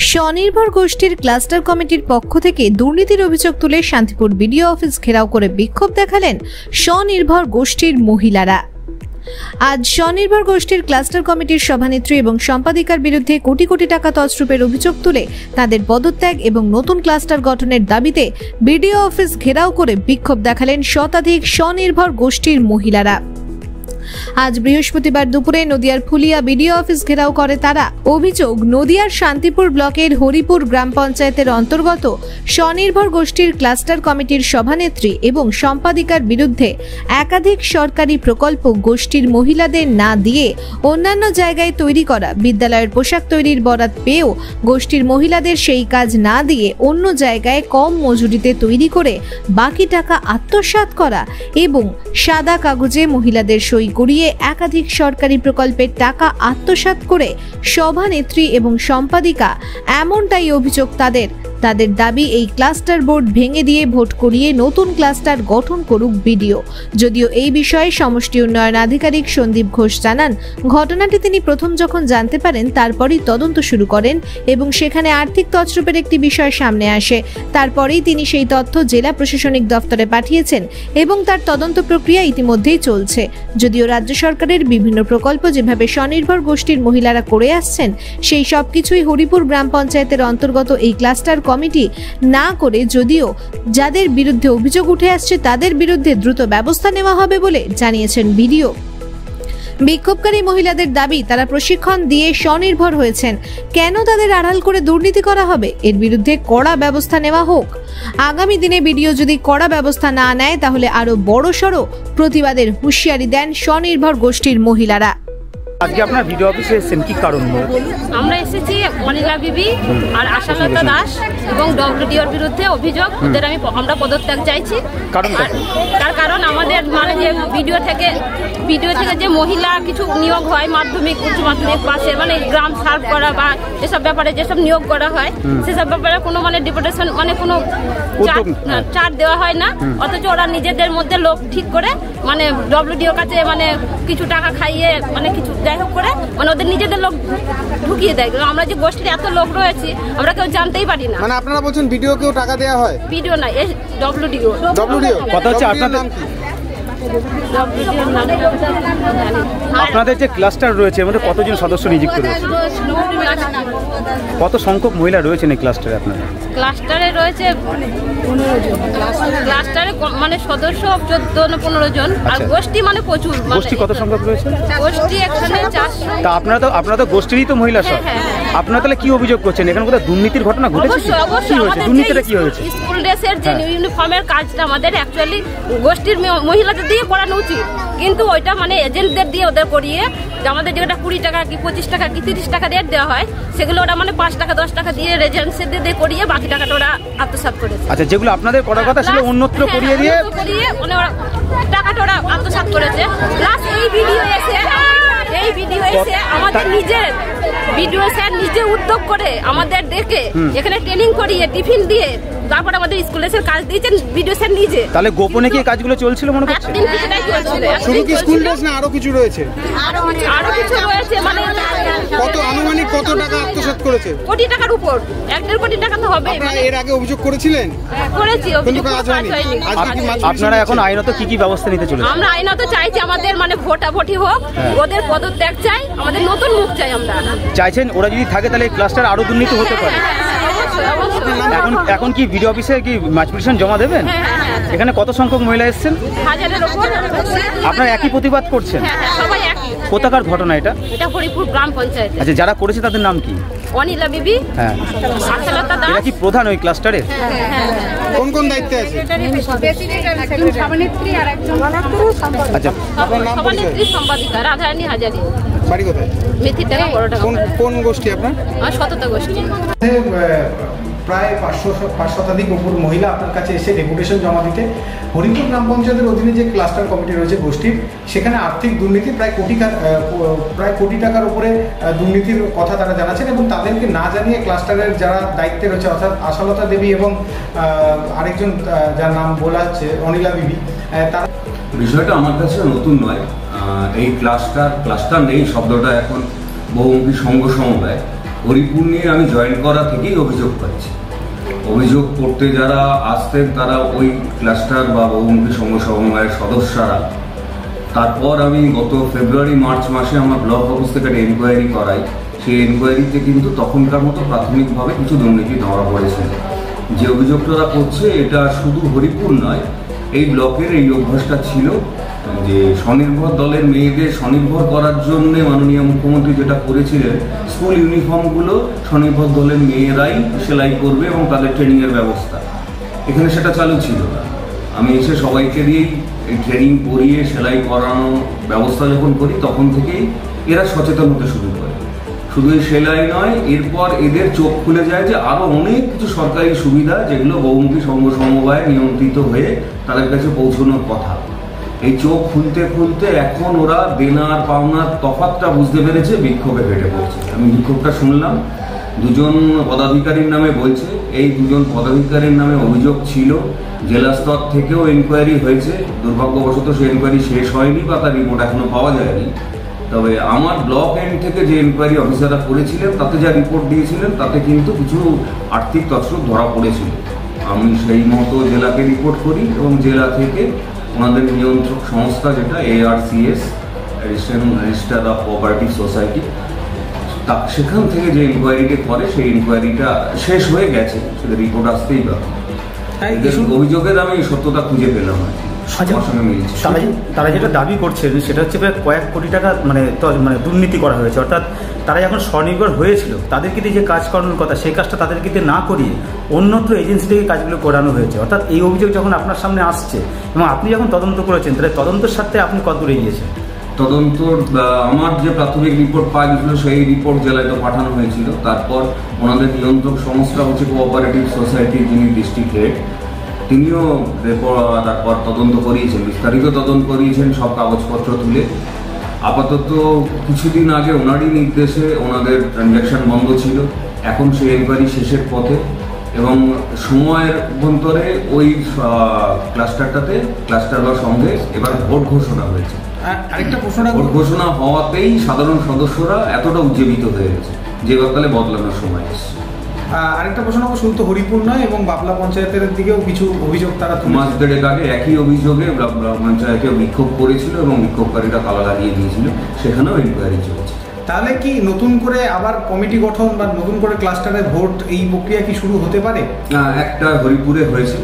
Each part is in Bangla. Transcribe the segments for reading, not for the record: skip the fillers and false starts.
স্বনির্ভর গোষ্ঠীর ক্লাস্টার কমিটির পক্ষ থেকে দুর্নীতির অভিযোগ তুলে শান্তিপুর বিডিও অফিস ঘেরাও করে বিক্ষোভ দেখালেন স্বনির্ভর গোষ্ঠীর মহিলারা। আজ স্বনির্ভর গোষ্ঠীর ক্লাস্টার কমিটির সভানেত্রী এবং সম্পাদিকার বিরুদ্ধে কোটি কোটি টাকা তছরূপের অভিযোগ তুলে তাদের পদত্যাগ এবং নতুন ক্লাস্টার গঠনের দাবিতে বিডিও অফিস ঘেরাও করে বিক্ষোভ দেখালেন শতাধিক স্বনির্ভর গোষ্ঠীর মহিলারা। আজ বৃহস্পতিবার দুপুরে নদিয়ার ফুলিয়া বিডিও অফিস ঘেরাও করে তারা। অভিযোগ, নদিয়ার শান্তিপুর ব্লকের হরিপুর গ্রাম পঞ্চায়েতের অন্তর্গত স্বনির্ভর গোষ্ঠীর ক্লাস্টার কমিটির সভানেত্রী এবং সম্পাদিকার বিরুদ্ধে একাধিক সরকারি প্রকল্প গোষ্ঠীর মহিলাদের না দিয়ে অন্যান্য জায়গায় তৈরি করা বিদ্যালয়ের পোশাক তৈরির বরাত পেয়েও গোষ্ঠীর মহিলাদের সেই কাজ না দিয়ে অন্য জায়গায় কম মজুরিতে তৈরি করে বাকি টাকা আত্মসাৎ করা এবং সাদা কাগজে মহিলাদের সই করিয়ে একাধিক সরকারি প্রকল্পের টাকা আত্মসাৎ করে সভানেত্রী এবং সম্পাদিকা, এমনটাই অভিযোগ তাদের। তাদের দাবি, এই ক্লাস্টার বোর্ড ভেঙে দিয়ে ভোট করিয়ে নতুন ক্লাস্টার গঠন করুক বিডিও। যদিও এই বিষয়ে সমষ্টি উন্নয়ন আধিকারিক সন্দীপ ঘোষ জানান, ঘটনাটি তিনি প্রথম যখন জানতে পারেন তারপরই তদন্ত শুরু করেন এবং সেখানে আর্থিক তছরূপের একটি বিষয় সামনে আসে। তারপরেই তিনি সেই তথ্য জেলা প্রশাসনিক দপ্তরে পাঠিয়েছেন এবং তার তদন্ত প্রক্রিয়া ইতিমধ্যেই চলছে। যদিও রাজ্য সরকারের বিভিন্ন প্রকল্প যেভাবে স্বনির্ভর গোষ্ঠীর মহিলারা করে আসছেন, সেই সবকিছুই হরিপুর গ্রাম পঞ্চায়েতের অন্তর্গত এই ক্লাস্টার কমিটি না করে, যদিও যাদের বিরুদ্ধে অভিযোগ উঠে আসছে তাদের বিরুদ্ধে দ্রুত ব্যবস্থা নেওয়া হবে বলে জানিয়েছেন বিডিও। বিক্ষোভকারী মহিলাদের দাবি, তারা প্রশিক্ষণ দিয়ে স্বনির্ভর হয়েছেন, কেন তাদের আড়াল করে দুর্নীতি করা হবে? এর বিরুদ্ধে কড়া ব্যবস্থা নেওয়া হোক। আগামী দিনে বিডিও যদি কড়া ব্যবস্থা না নেয় তাহলে আরো বড়সড় প্রতিবাদের হুঁশিয়ারি দেন স্বনির্ভর গোষ্ঠীর মহিলারা। আজকে আপনার ভিডিও অফিসে এসেছেন, কি কারণ? আমরা এসেছি অনিলা বিবি আর আশালতা দাস এবং ডব্লিউডিওর বিরুদ্ধে অভিযোগ, ওদের আমরা পদত্যাগ চাইছি। তার কারণ আমাদের মানে যে ভিডিও থেকে যে মহিলা কিছু নিয়োগ হয় মাধ্যমিক উচ্চ মাধ্যমিক পাশে, মানে গ্রাম সার্ভ করা বা এসব ব্যাপারে যেসব নিয়োগ করা হয় সেসব ব্যাপারে কোনো মানে ডেপুটেশন মানে কোনো চার্ট দেওয়া হয় না, অথচ ওরা নিজেদের মধ্যে লোক ঠিক করে মানে ডব্লিউডিওর কাছে মানে কিছু টাকা খাইয়ে মানে কিছু যাই হোক করে মানে ওদের নিজেদের লোক ঢুকিয়ে দেয়। আমরা যে গোষ্ঠীর এত লোক রয়েছে আমরা কেউ জানতেই পারি না। মানে আপনারা বলছেন ভিডিও কেউ টাকা দেওয়া হয়? ভিডিও না, এই ডব্লিউডিও। কথা হচ্ছে আপনাদের আপনাদের যে ক্লাস্টার রয়েছে এর মধ্যে কতজন সদস্য নিযুক্ত রয়েছে? কত সংখ্যক মহিলা রয়েছেন এই ক্লাস্টারে? আপনারা ক্লাস্টারে রয়েছে 15 জন। ক্লাস্টারে মানে সদস্য 14-15 জন, আর গোষ্ঠী মানে প্রচুর। গোষ্ঠী কত সংখ্যক রয়েছে? গোষ্ঠী এখানে 400। তা আপনারা তো গোষ্ঠীরই তো মহিলা সব। আপনারা তাহলে কি অভিযোগ করছেন? এখানে কোথাও দুর্নীতির ঘটনা ঘটেছে? অবশ্যই দুর্নীতিটা কি হয়েছে? স্কুল ড্রেসের যে ইউনিফর্মের কাজটা আমাদের অ্যাকচুয়ালি গোষ্ঠীর মহিলাদের দিয়ে করানো উচিত, কিন্তু ওইটা মানে এজেন্টদের দিয়ে ওদের করিয়ে আমাদের যেটা 20 টাকা কি 25 টাকা কি 30 টাকা রেট দেওয়া হয়, সেগুলো ওরা মানে 5 টাকা 10 টাকা দিয়ে এজেন্টদের দিয়ে করিয়ে বাকি টাকাটা ওরা আত্মসাৎ করেছে। আচ্ছা, যেগুলো আপনাদের করার কথা ছিল অন্যত্র করিয়ে দিয়ে মানে ওরা টাকাটা ওরা আত্মসাৎ করেছে। প্লাস এই ভিডিও এসে আমাদের নিজের ভিডিও স্যার নিজে উদ্যোগ করে আমাদের দেখে এখানে ট্রেনিং করিয়ে টিফিন দিয়ে তারপর আমাদের স্কুলে এসে কাজ দিয়েছেন ভিডিও স্যার নিজে। তাহলে গোপনে কি কাজগুলো চলছিল মনে করছেন? শুধু কি স্কুল ড্রেস না আরো কিছু রয়েছে? আরো কিছু রয়েছে। মানে কত আনুমানিক কত টাকা আত্মসাৎ করেছে? কোটি টাকার উপর, 1.5 কোটি টাকা তো হবে। আপনারা এর আগে অভিযোগ করেছিলেন? করেছি, অভিযোগ কাজ হয়নি। আপনারা এখন আইনত কি ব্যবস্থা নিতে চলেছেন? আমরা আইনত চাইছি আমাদের মানে ভোটাভুটি হোক, ওদের পদত্যাগ চাই, আমাদের নতুন মুখ চাই। আমরা চাইছেন ওরা যদি থাকে তাহলে ক্লাস্টার আরো দুর্নীতি হতে পারে। এখন কি ভিডিও অফিসে কি মাছ পিটিশন জমা দেবেন? এখানে কত সংখ্যক মহিলা এসেছেন? 1000-এর উপর। আপনারা একই প্রতিবাদ করছেন? সবাই একই। কোথাকার ঘটনা এটা? এটা হরিপুর গ্রাম পঞ্চায়েত। আচ্ছা, যারা করেছে তাদের নাম কি? অনিলা বিবি, আশালতা দাস। এরা কি প্রধান ওই ক্লাস্টারে? কোন কোন দায়িত্বে আছে? সভানেত্রী আর একজন আচ্ছা, আপনার নাম? সভানেত্রী সম্পাদিকা রাধারানী হাজারি। বাড়ি কোথায়? মেথির টাকা বড় টাকা। কোন গোষ্ঠী আপনার? সততা গোষ্ঠী। প্রায় 500 শতাধিক উপর মহিলা আপনার কাছে এসে ডেপুটেশন জমা দিতে হরিপুর গ্রাম পঞ্চায়েতের অধীনে যে ক্লাস্টার কমিটি রয়েছে গোষ্ঠীর, সেখানে আর্থিক দুর্নীতি প্রায় কোটি টাকার উপরে দুর্নীতির কথা তারা জানাচ্ছেন এবং তাদেরকে না জানিয়ে ক্লাস্টারের যারা দায়িত্বে রয়েছে অর্থাৎ আশালতা দেবী এবং আরেকজন যার নাম বলা হচ্ছে অনিলা বিবি, তারা বিষয়টা আমার কাছে নতুন নয়। এই ক্লাস্টার নেই শব্দটা এখন বহুমুখী সংঘ সমবায় হরিপুর নিয়ে আমি জয়েন করা থেকেই অভিযোগ পাচ্ছি। অভিযোগ করতে যারা আসতেন তারা ওই ক্লাস্টার বা বহুমুখী সংঘ সমবায়ের সদস্যরা। তারপর আমি গত ফেব্রুয়ারি মার্চ মাসে আমার ব্লক অফিস থেকে একটা এনকোয়ারি করাই। সেই এনকোয়ারিতে কিন্তু তখনকার মতো প্রাথমিকভাবে কিছু দুর্নীতি ধরা পড়েছিল। যে অভিযোগটা করছে এটা শুধু হরিপুর নয়, এই ব্লকের এই অভ্যাসটা ছিল যে স্বনির্ভর দলের মেয়েদের স্বনির্ভর করার জন্য মাননীয় মুখ্যমন্ত্রী যেটা করেছিলেন, স্কুল ইউনিফর্মগুলো স্বনির্ভর দলের মেয়েরাই সেলাই করবে এবং তাদের ট্রেনিংয়ের ব্যবস্থা এখানে সেটা চালু ছিল না। আমি এসে সবাইকে দিয়েই এই ট্রেনিং করিয়ে সেলাই করানোর ব্যবস্থা যখন করি তখন থেকেই এরা সচেতন হতে শুরু করে। শুধু এই সেলাই নয়, এরপর এদের চোখ খুলে যায় যে আরও অনেক কিছু সরকারি সুবিধা যেগুলো বহুমুখী সংঘ সমবায় নিয়ন্ত্রিত হয়ে তাদের কাছে পৌঁছানোর কথা। এই চোখ খুলতে খুলতে এখন ওরা দেনার পাওনার তফাৎটা বুঝতে পেরেছে, বিক্ষোভে ফেটে পড়ছে। আমি বিক্ষোভটা শুনলাম, দুজন পদাধিকারীর নামে বলছে। এই দুজন পদাধিকারীর নামে অভিযোগ ছিল, জেলা স্তর থেকেও এনকোয়ারি হয়েছে। দুর্ভাগ্যবশত সেই এনকোয়ারি শেষ হয়নি বা তার রিপোর্ট এখনো পাওয়া যায়নি। তবে আমার ব্লক এন্ড থেকে যে এনকোয়ারি অফিসাররা করেছিলেন তাতে যা রিপোর্ট দিয়েছিলেন তাতে কিন্তু কিছু আর্থিক তছরূপ ধরা পড়েছিল। আমি সেই মতো জেলাকে রিপোর্ট করি এবং জেলা থেকে ওনাদের নিয়ন্ত্রক সংস্থা যেটা ARCS, register of cooperative society, সেখান থেকে যে ইনকোয়ারিটা করে সেই ইনকোয়ারিটা শেষ হয়ে গেছে, সেটা রিপোর্ট আসতেই পারে। অভিযোগের আমি সত্যতা খুঁজে পেলাম না। তারা যেটা দাবি করছেন সেটা হচ্ছে প্রায় কয়েক কোটি টাকা মানে দুর্নীতি করা হয়েছে। অর্থাৎ তারা যখন স্বনির্ভর হয়েছিল তাদেরকে দিয়ে যে কাজ করানোর কথা সেই কাজটা তাদেরকে দিয়ে না করিয়ে অন্যত্র এজেন্সি থেকে কাজগুলো করানো হয়েছে। অর্থাৎ এই অভিযোগ যখন আপনার সামনে আসছে এবং আপনি যখন তদন্ত করেছেন তাহলে তদন্তের সাথে আপনি কত দূর এগিয়েছেন? তদন্ত আমার যে প্রাথমিক রিপোর্ট পাওয়া গেছিল সেই রিপোর্ট জেলায় তো পাঠানো হয়েছিল। তারপর ওনাদের নিয়ন্ত্রক সংস্থা হচ্ছে কোঅপারেটিভ সোসাইটির যিনি ডিস্ট্রিক্ট হেড, তিনিও তারপর তদন্ত করিয়েছেন, বিস্তারিত তদন্ত করিয়েছেন সব কাগজপত্র তুলে। আপাতত কিছুদিন আগে ওনারই নির্দেশে ওনাদের ট্রানজ্যাকশন বন্ধ ছিল, এখন সেই এনকোয়ারি শেষের পথে এবং সময়ের অভ্যন্তরে ওই ক্লাস্টারটাতে ক্লাস্টার বা সঙ্গে এবার ভোট ঘোষণা হয়েছে। আরেকটা প্রশ্ন, ভোট ঘোষণা হওয়াতেই সাধারণ সদস্যরা এতটা উজ্জীবিত হয়ে গেছে যে ব্যাপারে বদলানোর সময় এসছে। আরেকটা প্রশ্ন, শুধু তো হরিপুর নয় এবং বাবলা পঞ্চায়েতের দিকেও কিছু অভিযোগ তারা মাস দেড়েক আগে একই অভিযোগে বাবলা পঞ্চায়েতে বিক্ষোভ করেছিল এবং বিক্ষোভকারীরা তালা লাগিয়ে দিয়েছিল, সেখানেও ইনকোয়ারি চলছে। তাহলে কি নতুন করে আবার কমিটি গঠন বা নতুন করে ক্লাস্টারে ভোট এই প্রক্রিয়া কি শুরু হতে পারে? একটা হরিপুরে হয়েছে,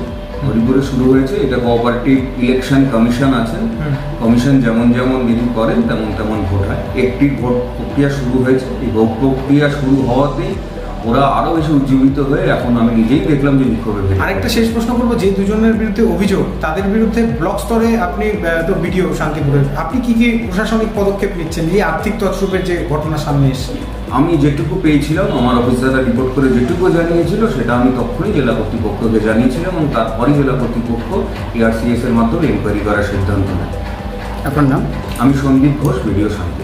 হরিপুরে শুরু হয়েছে। এটা কোঅপারেটিভ ইলেকশন কমিশন আছে, কমিশন যেমন যেমন বিধি করেন তেমন তেমন ভোট হয়। একটি ভোট প্রক্রিয়া শুরু হয়েছে। এই ভোট প্রক্রিয়া শুরু হওয়াতেই ওরা আরো বেশি উজ্জীবিত হয়ে এখন আমি নিজেই দেখলাম যে বিক্ষোভে। আরেকটা শেষ প্রশ্ন করবো, যে দুজনের বিরুদ্ধে অভিযোগ তাদের বিরুদ্ধে ব্লক স্তরে আপনি তো ভিডিও শান্তিপুরের, আপনি কি কি প্রশাসনিক পদক্ষেপ নিচ্ছেন এই আর্থিক তছরূপের যে ঘটনা সামনে এসেছে? আমি যেটুকু পেয়েছিলাম আমার অফিসাররা রিপোর্ট করে যেটুকু জানিয়েছিল সেটা আমি তখনই জেলা কর্তৃপক্ষকে জানিয়েছিলাম এবং তারপরেই জেলা কর্তৃপক্ষ ARCS এর মাধ্যমে ইনকোয়ারি করার সিদ্ধান্ত নেয়। আপনার নাম? আমি সন্দীপ ঘোষ, ভিডিও শান্তি।